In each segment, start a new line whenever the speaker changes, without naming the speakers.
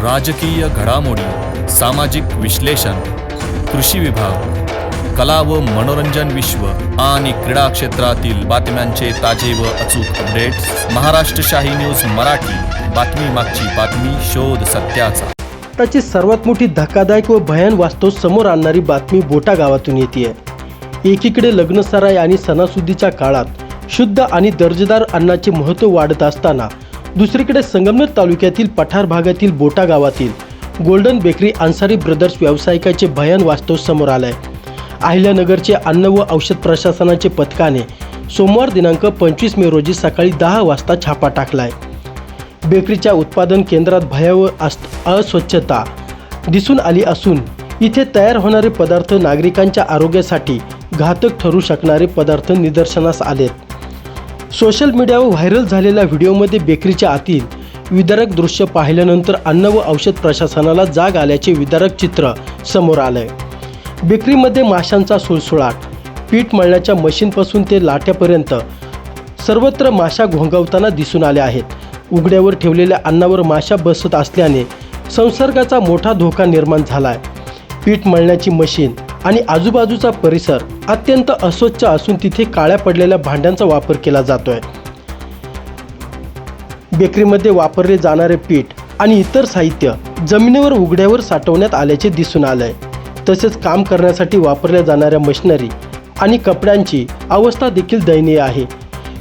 राजकीय घडामोडी, सामाजिक विश्लेषण, कृषी विभाग, कला व मनोरंजन विश्व आणि क्रीडा क्षेत्रातील बातम्यांचे ताजे व अचूक अपडेट्स महाराष्ट्र शाही न्यूज मराठी. बातमी मागची बातमी, शोध सत्याचा.
त्याची सर्वात मोठी धक्कादायक व भयान वास्तव समोर आणणारी बातमी बोटा गावातून येते. एकीकडे लग्नसराई आणि सणासुदीच्या काळात शुद्ध आणि दर्जेदार अन्नाचे महत्त्व वाढत असताना दुसरीकडे संगमनेर तालुक्यातील पठार भागातील बोटा गावातील गोल्डन बेकरी अन्सारी ब्रदर्स व्यावसायिकाचे भयान वास्तव समोर आले आहे. अहिल्यानगरचे अन्न व औषध प्रशासनाचे पथकाने सोमवार दिनांक 25 मे रोजी सकाळी 10 वाजता छापा टाकलाय. बेकरीच्या उत्पादन केंद्रात भयावह अस्वच्छता दिसून आली असून इथे तयार होणारे पदार्थ नागरिकांच्या आरोग्यासाठी घातक ठरू शकणारे पदार्थ निदर्शनास आलेत. सोशल मीडियावर व्हायरल झालेल्या व्हिडिओमध्ये बेकरीच्या आतील विदारक दृश्य पाहिल्यानंतर अन्न व औषध प्रशासनाला जाग आल्याचे विदारक चित्र समोर आलंय. बेकरीमध्ये माशांचा सुळसुळाट, पीठ मळण्याच्या मशीनपासून ते लाट्यापर्यंत सर्वत्र माशा घोंगावताना दिसून आल्या आहेत. उघड्यावर ठेवलेल्या अन्नावर माशा बसत असल्याने संसर्गाचा मोठा धोका निर्माण झाला आहे. पीठ मळण्याची मशीन आणि आजूबाजूचा परिसर अत्यंत अस्वच्छ असून तिथे काळ्या पडलेल्या भांड्यांचा वापर केला जातोय. बेकरीमध्ये वापरले जाणारे पीठ आणि इतर साहित्य जमिनीवर उघड्यावर साठवण्यात आल्याचे दिसून आलंय. तसेच काम करण्यासाठी वापरल्या जाणाऱ्या मशिनरी आणि कपड्यांची अवस्था देखील दयनीय आहे.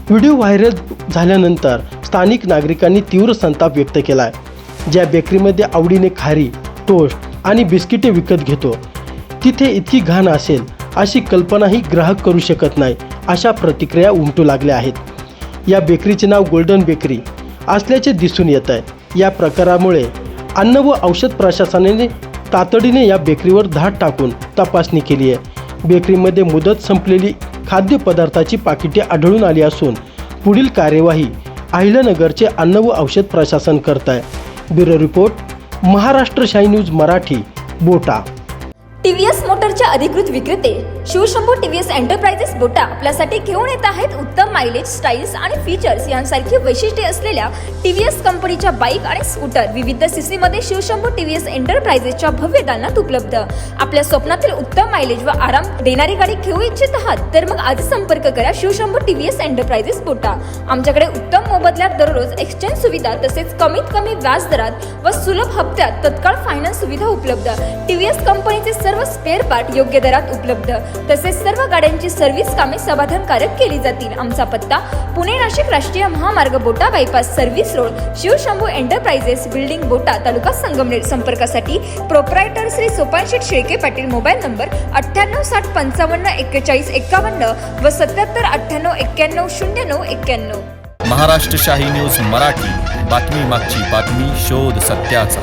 व्हिडिओ व्हायरल झाल्यानंतर स्थानिक नागरिकांनी तीव्र संताप व्यक्त केला आहे. ज्या बेकरीमध्ये आवडीने खारी, टोस्ट आणि बिस्किटे विकत घेतो तिथे इतकी घाण असेल अशी कल्पनाही ग्राहक करू शकत नाही, अशा प्रतिक्रिया उमटू लागल्या आहेत. या बेकरीचे नाव गोल्डन बेकरी असल्याचे दिसून येत आहे. या प्रकारामुळे अन्न व औषध प्रशासनाने तातडीने या बेकरीवर धाड टाकून तपासणी केली आहे. बेकरीमध्ये मुदत संपलेली खाद्यपदार्थाची पाकिटे आढळून आली असून पुढील कार्यवाही अहिल्यानगरचे अन्न व औषध प्रशासन करत आहे. ब्युरो रिपोर्ट, महाराष्ट्र शाही न्यूज मराठी, बोटा.
टीव्हीएस मोटरच्या अधिकृत विक्रेते शिवशंभू टीव्हीएस एंटरप्राइजेस बोटा आपल्यासाठी घेऊन येत आहेत उत्तम मायलेज, स्टाईल्स आणि फीचर्स यांसारखी वैशिष्ट्ये असलेल्या टीव्हीएस कंपनीच्या बाईक आणि स्कूटर विविध सीसी मध्ये शिवशंभू टीव्हीएस एंटरप्राइजेसच्या भव्य दालनात उपलब्ध. आपल्या स्वप्नातील उत्तम मायलेज व आराम देणारी गाडी घेऊ इच्छित आहात तर मग आज संपर्क करा शिवशंभू टीव्हीएस एंटरप्राइजेस बोटा. आमच्याकडे उत्तम मोबदल्यात दररोज एक्सचेंज सुविधा तसेच कमीत कमी व्याज दरात व सुलभ हप्त्यात तत्काळ फायनान्स सुविधा उपलब्ध. टीव्हीएस कंपनीचे सर्व स्पेअर पार्ट योग्य दरात उपलब्ध. तसेच सर्व गाड्यांची सर्व्हिस कामे समाधानकारक केली जातील. आमचा पत्ता पुणे नाशिक राष्ट्रीय महामार्ग, Bota bypass, service road, Shivshambhu enterprises, building, Bota, taluka Sangamner. संपर्कासाठी proprietor Shri Sopansheth Shelke Patil. Mobile number 98 60 55 41 51 व 77 98 91 09 91.
महाराष्ट्र शाही न्यूज मराठी. बातमी मागची बातमी, शोध सत्याचा.